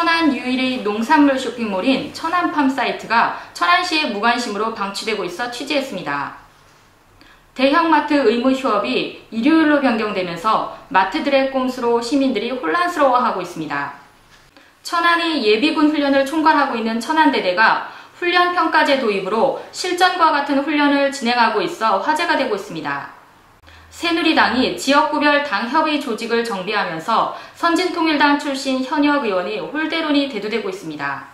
천안 유일의 농산물 쇼핑몰인 천안팜 사이트가 천안시의 무관심으로 방치되고 있어 취재했습니다. 대형마트 의무 휴업이 일요일로 변경되면서 마트들의 꼼수로 시민들이 혼란스러워하고 있습니다. 천안이 예비군 훈련을 총괄하고 있는 천안대대가 훈련평가제 도입으로 실전과 같은 훈련을 진행하고 있어 화제가 되고 있습니다. 새누리당이 지역구별 당협의 조직을 정비하면서 선진통일당 출신 현역 의원이 홀대론이 대두되고 있습니다.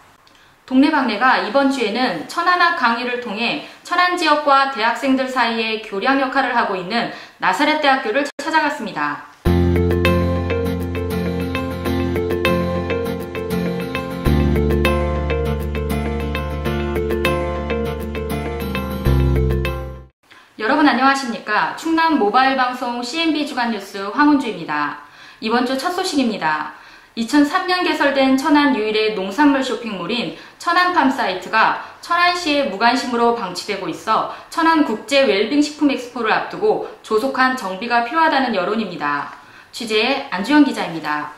동네방네가 이번 주에는 천안학 강의를 통해 천안 지역과 대학생들 사이에 교량 역할을 하고 있는 나사렛대학교를 찾아갔습니다. 여러분 안녕하십니까? 충남 모바일 방송 CNB 주간 뉴스 황은주입니다. 이번 주 첫 소식입니다. 2003년 개설된 천안 유일의 농산물 쇼핑몰인 천안팜 사이트가 천안시의 무관심으로 방치되고 있어 천안 국제 웰빙 식품 엑스포를 앞두고 조속한 정비가 필요하다는 여론입니다. 취재의 안주영 기자입니다.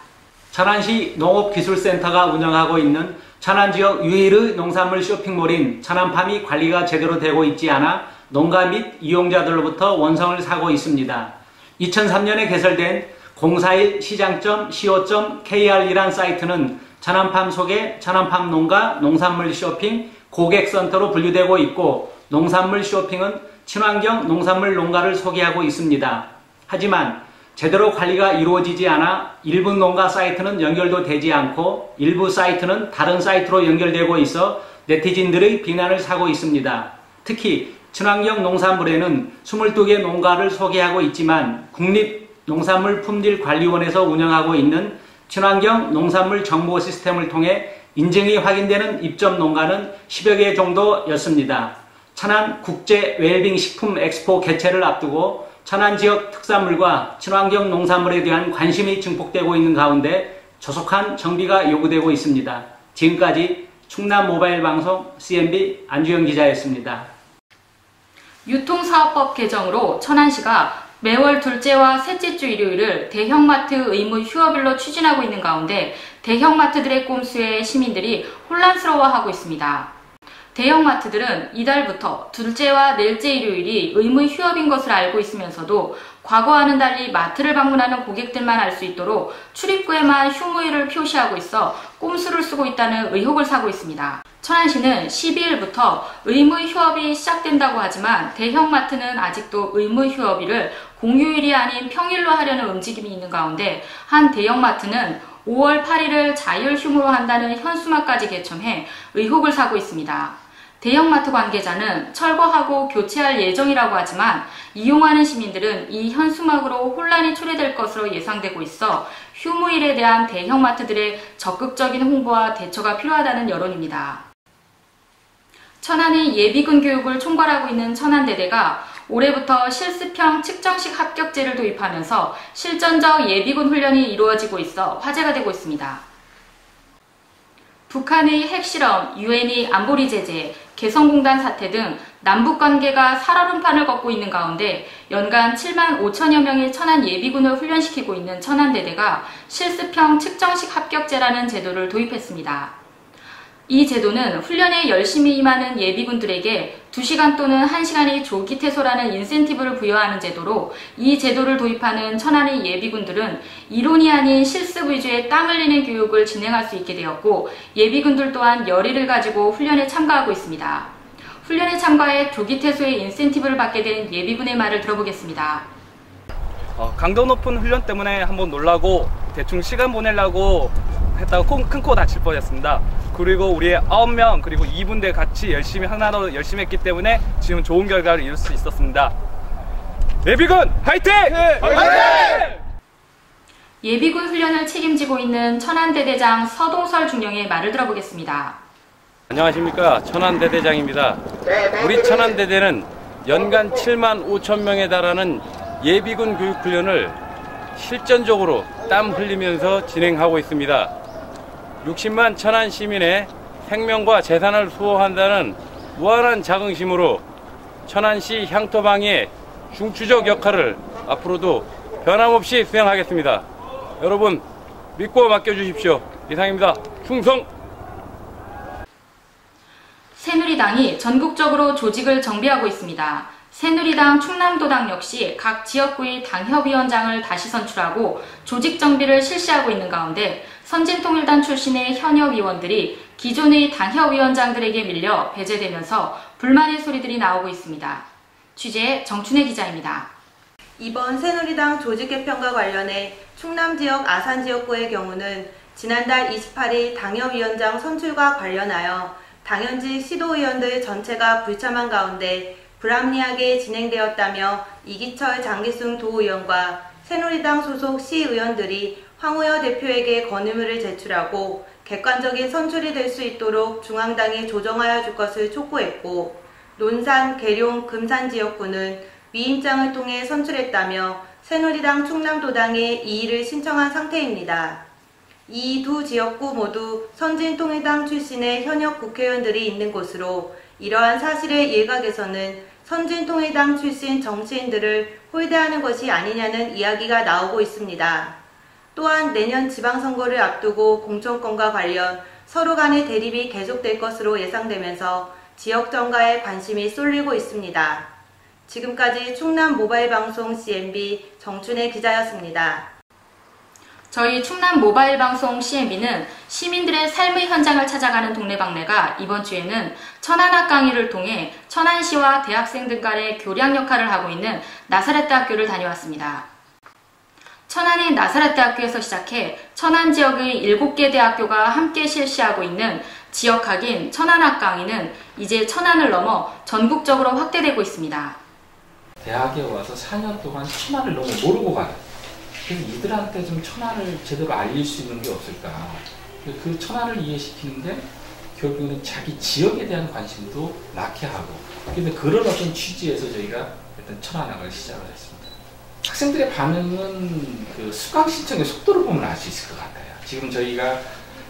천안시 농업기술센터가 운영하고 있는 천안 지역 유일의 농산물 쇼핑몰인 천안팜이 관리가 제대로 되고 있지 않아 농가 및 이용자들로부터 원성을 사고 있습니다. 2003년에 개설된 041 시장점 co.kr이란 사이트는 천안팜 속의 천안팜 농가 농산물 쇼핑 고객센터로 분류되고 있고 농산물 쇼핑은 친환경 농산물 농가를 소개하고 있습니다. 하지만 제대로 관리가 이루어지지 않아 일부 농가 사이트는 연결도 되지 않고 일부 사이트는 다른 사이트로 연결되고 있어 네티즌들의 비난을 사고 있습니다. 특히 친환경 농산물에는 22개 농가를 소개하고 있지만 국립농산물품질관리원에서 운영하고 있는 친환경 농산물 정보 시스템을 통해 인증이 확인되는 입점 농가는 10여 개 정도였습니다. 천안 국제 웰빙 식품 엑스포 개최를 앞두고 천안 지역 특산물과 친환경 농산물에 대한 관심이 증폭되고 있는 가운데 조속한 정비가 요구되고 있습니다. 지금까지 충남 모바일 방송 CNB 안주영 기자였습니다. 유통사업법 개정으로 천안시가 매월 둘째와 셋째 주 일요일을 대형마트 의무 휴업일로 추진하고 있는 가운데 대형마트들의 꼼수에 시민들이 혼란스러워하고 있습니다. 대형마트들은 이달부터 둘째와 넷째 일요일이 의무 휴업인 것을 알고 있으면서도 과거와는 달리 마트를 방문하는 고객들만 알 수 있도록 출입구에만 휴무일을 표시하고 있어 꼼수를 쓰고 있다는 의혹을 사고 있습니다. 천안시는 12일부터 의무 휴업이 시작된다고 하지만 대형마트는 아직도 의무 휴업일을 공휴일이 아닌 평일로 하려는 움직임이 있는 가운데 한 대형마트는 5월 8일을 자율 휴무로 한다는 현수막까지 개첨해 의혹을 사고 있습니다. 대형마트 관계자는 철거하고 교체할 예정이라고 하지만 이용하는 시민들은 이 현수막으로 혼란이 초래될 것으로 예상되고 있어 휴무일에 대한 대형마트들의 적극적인 홍보와 대처가 필요하다는 여론입니다. 천안의 예비군 교육을 총괄하고 있는 천안대대가 올해부터 실습형 측정식 합격제를 도입하면서 실전적 예비군 훈련이 이루어지고 있어 화제가 되고 있습니다. 북한의 핵실험, 유엔의 안보리 제재, 개성공단 사태 등 남북관계가 살얼음판을 걷고 있는 가운데 연간 7만 5천여 명의 천안 예비군을 훈련시키고 있는 천안대대가 실습형 측정식 합격제라는 제도를 도입했습니다. 이 제도는 훈련에 열심히 임하는 예비군들에게 2시간 또는 1시간의 조기 퇴소라는 인센티브를 부여하는 제도로 이 제도를 도입하는 천안의 예비군들은 이론이 아닌 실습 위주의 땀 흘리는 교육을 진행할 수 있게 되었고 예비군들 또한 열의를 가지고 훈련에 참가하고 있습니다. 훈련에 참가해 조기 퇴소의 인센티브를 받게 된 예비군의 말을 들어보겠습니다. 강도 높은 훈련 때문에 한번 놀라고 대충 시간 보내려고 했다가 큰 코 다칠 뻔했습니다. 그리고 우리 9명 그리고 2분대 같이 하나로 열심히 했기 때문에 지금 좋은 결과를 이룰 수 있었습니다. 예비군 화이팅! 화이팅! 예비군 훈련을 책임지고 있는 천안대대장 서동설 중령의 말을 들어보겠습니다. 안녕하십니까, 천안대대장입니다. 우리 천안대대는 연간 7만 5천 명에 달하는 예비군 교육훈련을 실전적으로 땀 흘리면서 진행하고 있습니다. 60만 천안 시민의 생명과 재산을 수호한다는 무한한 자긍심으로 천안시 향토방위의 중추적 역할을 앞으로도 변함없이 수행하겠습니다. 여러분 믿고 맡겨주십시오. 이상입니다. 충성! 새누리당이 전국적으로 조직을 정비하고 있습니다. 새누리당 충남도당 역시 각 지역구의 당협위원장을 다시 선출하고 조직 정비를 실시하고 있는 가운데 선진통일당 출신의 현역 위원들이 기존의 당협위원장들에게 밀려 배제되면서 불만의 소리들이 나오고 있습니다. 취재 정춘혜 기자입니다. 이번 새누리당 조직 개편과 관련해 충남 지역 아산 지역구의 경우는 지난달 28일 당협위원장 선출과 관련하여 당연직 시도의원들 전체가 불참한 가운데 불합리하게 진행되었다며 이기철 장기순 도의원과 새누리당 소속 시의원들이 황우여 대표에게 건의문을 제출하고 객관적인 선출이 될 수 있도록 중앙당이 조정하여 줄 것을 촉구했고, 논산, 계룡, 금산 지역구는 위임장을 통해 선출했다며 새누리당 충남도당에 이의를 신청한 상태입니다. 이 두 지역구 모두 선진통일당 출신의 현역 국회의원들이 있는 곳으로 이러한 사실의 일각에서는 선진통일당 출신 정치인들을 홀대하는 것이 아니냐는 이야기가 나오고 있습니다. 또한 내년 지방선거를 앞두고 공천권과 관련 서로 간의 대립이 계속될 것으로 예상되면서 지역 정가에 관심이 쏠리고 있습니다. 지금까지 충남 모바일방송 CNB 정춘혜 기자였습니다. 저희 충남 모바일 방송 CNB는 시민들의 삶의 현장을 찾아가는 동네방네가 이번 주에는 천안학 강의를 통해 천안시와 대학생들 간의 교량 역할을 하고 있는 나사렛대학교를 다녀왔습니다. 천안의 나사렛대학교에서 시작해 천안 지역의 7개 대학교가 함께 실시하고 있는 지역학인 천안학 강의는 이제 천안을 넘어 전국적으로 확대되고 있습니다. 대학에 와서 4년 동안 천안을 너무 모르고 가요. 그래서 이들한테 좀 천안을 제대로 알릴 수 있는 게 없을까. 그 천안을 이해시키는데 결국에는 자기 지역에 대한 관심도 낳게 하고, 근데 그런 어떤 취지에서 저희가 일단 천안학을 시작을 했습니다. 학생들의 반응은 그 수강 신청의 속도를 보면 알 수 있을 것 같아요. 지금 저희가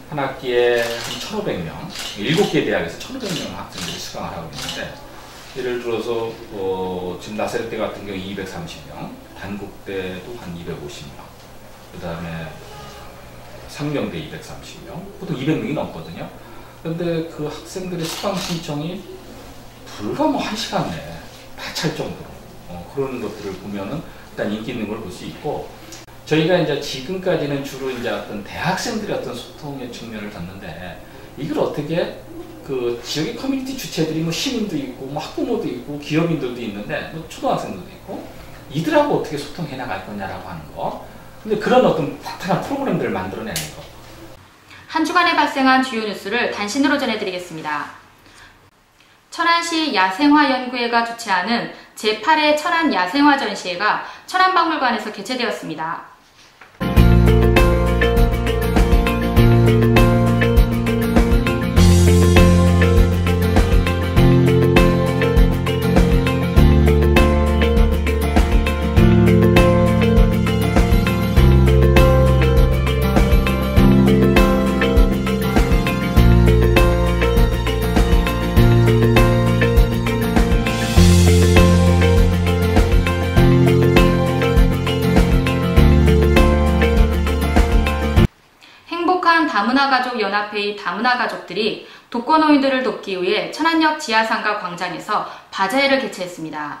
한 학기에 한 1,500명, 7개 대학에서 1,500명 학생들이 수강을 하고 있는데, 예를 들어서 지금 나사렛대 같은 경우 230명, 단국대도 한 250명, 그 다음에 상명대 230명, 보통 200명이 넘거든요. 그런데 그 학생들의 수강 신청이 불과 뭐 1시간 내에 다 찰 정도로 그런 것들을 보면은 일단 인기 있는 걸 볼 수 있고, 저희가 이제 지금까지는 주로 이제 어떤 대학생들의 어떤 소통의 측면을 봤는데, 이걸 어떻게 그 지역의 커뮤니티 주체들이 뭐 시민도 있고 뭐 학부모도 있고 기업인들도 있는데 뭐 초등학생들도 있고, 이들하고 어떻게 소통해 나갈 거냐라고 하는 거. 근데 그런 어떤 탄탄한 프로그램들을 만들어내는 거. 한 주간에 발생한 주요 뉴스를 단신으로 전해드리겠습니다. 천안시 야생화연구회가 주최하는 제8회 천안 야생화 전시회가 천안박물관에서 개최되었습니다. 다문화가족연합회의 다문화가족들이 독거노인들을 돕기 위해 천안역 지하상가 광장에서 바자회를 개최했습니다.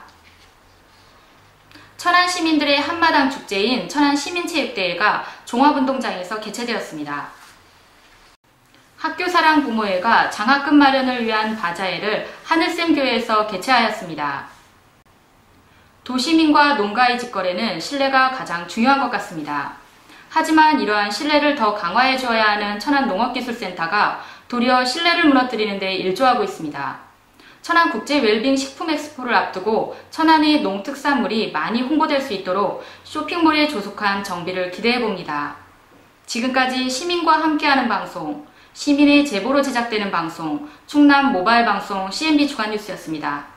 천안 시민들의 한마당 축제인 천안시민체육대회가 종합운동장에서 개최되었습니다. 학교사랑 부모회가 장학금 마련을 위한 바자회를 하늘샘교회에서 개최하였습니다. 도시민과 농가의 직거래는 신뢰가 가장 중요한 것 같습니다. 하지만 이러한 신뢰를 더 강화해 주어야 하는 천안농업기술센터가 도리어 신뢰를 무너뜨리는 데 일조하고 있습니다. 천안국제 웰빙 식품 엑스포를 앞두고 천안의 농특산물이 많이 홍보될 수 있도록 쇼핑몰에 조속한 정비를 기대해봅니다. 지금까지 시민과 함께하는 방송, 시민의 제보로 제작되는 방송, 충남 모바일 방송 CNB 주간뉴스였습니다.